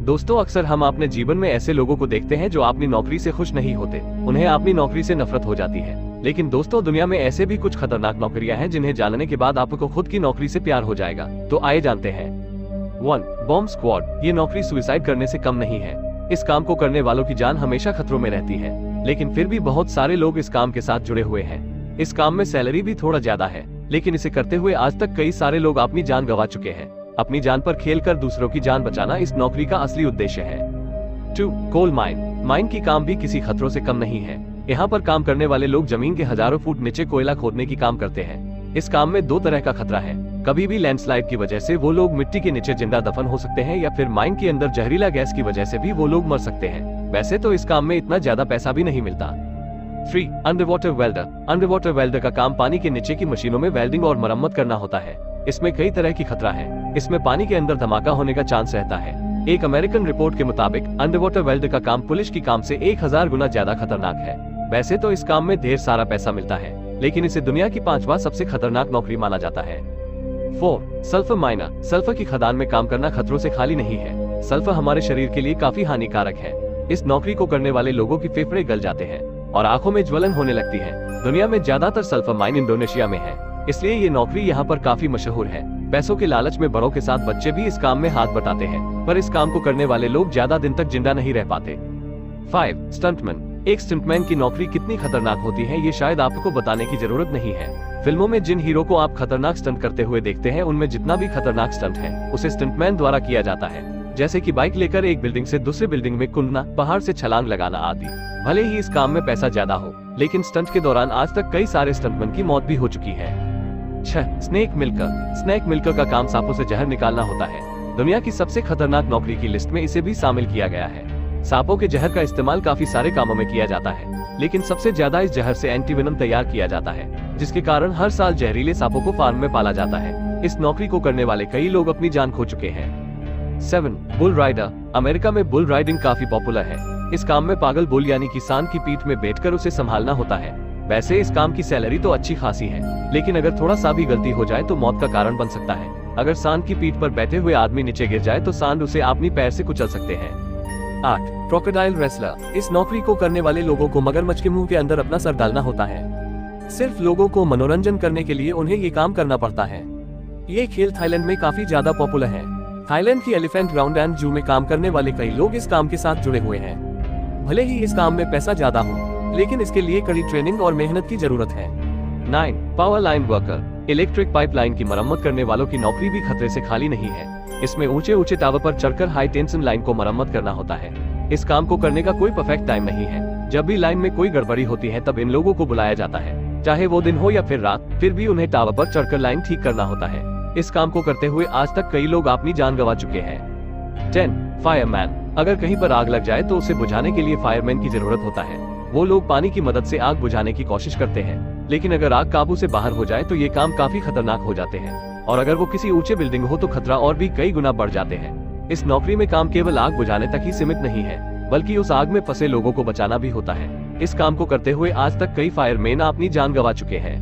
दोस्तों, अक्सर हम अपने जीवन में ऐसे लोगों को देखते हैं जो अपनी नौकरी से खुश नहीं होते, उन्हें अपनी नौकरी से नफरत हो जाती है। लेकिन दोस्तों, दुनिया में ऐसे भी कुछ खतरनाक नौकरियां हैं जिन्हें जानने के बाद आपको खुद की नौकरी से प्यार हो जाएगा। तो आइए जानते हैं। 1. Bomb squad. ये नौकरी सुसाइड करने से कम नहीं है। इस काम को करने वालों की जान हमेशा खतरों में रहती है, लेकिन फिर भी बहुत सारे लोग इस काम के साथ जुड़े हुए हैं। इस काम में सैलरी भी थोड़ा ज्यादा है, लेकिन इसे करते हुए आज तक कई सारे लोग अपनी जान गंवा चुके हैं। अपनी जान पर खेलकर दूसरों की जान बचाना इस नौकरी का असली उद्देश्य है। 2. Coal mine. माइन की काम भी किसी खतरों से कम नहीं है। यहाँ पर काम करने वाले लोग जमीन के हजारों फुट नीचे कोयला खोदने की काम करते हैं। इस काम में 2 तरह का खतरा है। कभी भी लैंडस्लाइड की वजह से वो लोग मिट्टी के नीचे जिंदा दफन हो सकते हैं, या फिर माइन के अंदर जहरीला गैस की वजह से भी वो लोग मर सकते हैं। वैसे तो इस काम में इतना ज्यादा पैसा भी नहीं मिलता। 3. Underwater welder. अंडरवाटर वेल्डर का काम पानी के नीचे की मशीनों में वेल्डिंग और मरम्मत करना होता है। इसमें कई तरह की खतरा है। इसमें पानी के अंदर धमाका होने का चांस रहता है। एक अमेरिकन रिपोर्ट के मुताबिक अंडरवाटर वेल्डर का काम पुलिस की काम से 1000 गुना ज्यादा खतरनाक है। वैसे तो इस काम में ढेर सारा पैसा मिलता है, लेकिन इसे दुनिया की 5वां सबसे खतरनाक नौकरी माना जाता है। 4. Sulphur minor. सल्फर की खदान में काम करना खतरों से खाली नहीं है। सल्फर हमारे शरीर के लिए काफी हानिकारक है। इस नौकरी को करने वाले लोगों की फेफड़े गल जाते हैं और आंखों में ज्वलन होने लगती है। दुनिया में ज्यादातर सल्फर माइन इंडोनेशिया में है, इसलिए ये नौकरी यहाँ पर काफी मशहूर है। पैसों के लालच में बड़ों के साथ बच्चे भी इस काम में हाथ बटाते हैं, पर इस काम को करने वाले लोग ज्यादा दिन तक जिंदा नहीं रह पाते। 5. स्टंटमैन। एक स्टंटमैन की नौकरी कितनी खतरनाक होती है ये शायद आपको बताने की जरूरत नहीं है। फिल्मों में जिन हीरो को आप खतरनाक स्टंट करते हुए देखते हैं, उनमें जितना भी खतरनाक स्टंट है उसे स्टंटमैन द्वारा किया जाता है, जैसे कि बाइक लेकर एक बिल्डिंग से दूसरे बिल्डिंग में कूदना, पहाड़ से छलांग लगाना आदि। भले ही इस काम में पैसा ज्यादा हो, लेकिन स्टंट के दौरान आज तक कई सारे स्टंटमैन की मौत भी हो चुकी है। 6. स्नेक मिल्कर। स्नेक मिल्कर का काम सांपों से जहर निकालना होता है। दुनिया की सबसे खतरनाक नौकरी की लिस्ट में इसे भी शामिल किया गया है। सांपों के जहर का इस्तेमाल काफी सारे कामों में किया जाता है, लेकिन सबसे ज्यादा इस जहर से एंटीवेनम तैयार किया जाता है, जिसके कारण हर साल जहरीले सांपों को फार्म में पाला जाता है। इस नौकरी को करने वाले कई लोग अपनी जान खो चुके हैं। 7. Bull rider. अमेरिका में बुल राइडिंग काफी पॉपुलर है। इस काम में पागल बुल यानी कि सांड की पीठ में बैठकर उसे संभालना होता है। वैसे इस काम की सैलरी तो अच्छी खासी है, लेकिन अगर थोड़ा सा भी गलती हो जाए तो मौत का कारण बन सकता है। अगर सांड की पीठ पर बैठे हुए आदमी नीचे गिर जाए तो सांड उसे अपनी पैर से कुचल सकते हैं। 8. Crocodile wrestler. इस नौकरी को करने वाले लोगों को मगरमच्छ के मुंह के अंदर अपना सर डालना होता है। सिर्फ लोगों को मनोरंजन करने के लिए उन्हें ये काम करना पड़ता है। ये खेल थाईलैंड में काफी ज्यादा पॉपुलर है। थाईलैंड की एलिफेंट ग्राउंड एंड जू में काम करने वाले कई लोग इस काम के साथ जुड़े हुए हैं। भले ही इस काम में पैसा ज्यादा हो, लेकिन इसके लिए कड़ी ट्रेनिंग और मेहनत की जरूरत है। 9. Power line worker. Electric pipeline की मरम्मत करने वालों की नौकरी भी खतरे से खाली नहीं है। इसमें ऊंचे ऊंचे टावर पर चढ़कर हाई टेंशन लाइन को मरम्मत करना होता है। इस काम को करने का कोई परफेक्ट टाइम नहीं है। जब भी लाइन में कोई गड़बड़ी होती है तब इन लोगों को बुलाया जाता है, चाहे वो दिन हो या फिर रात, फिर भी उन्हें टावर पर चढ़कर लाइन ठीक करना होता है। इस काम को करते हुए आज तक कई लोग अपनी जान गंवा चुके हैं। 10. फायरमैन। अगर कहीं पर आग लग जाए तो उसे बुझाने के लिए फायरमैन की जरूरत होता है। वो लोग पानी की मदद से आग बुझाने की कोशिश करते हैं, लेकिन अगर आग काबू से बाहर हो जाए तो ये काम काफी खतरनाक हो जाते हैं, और अगर वो किसी ऊंचे बिल्डिंग हो तो खतरा और भी कई गुना बढ़ जाते हैं। इस नौकरी में काम केवल आग बुझाने तक ही सीमित नहीं है, बल्कि उस आग में फंसे लोगों को बचाना भी होता है। इस काम को करते हुए आज तक कई फायरमैन अपनी जान गंवा चुके हैं।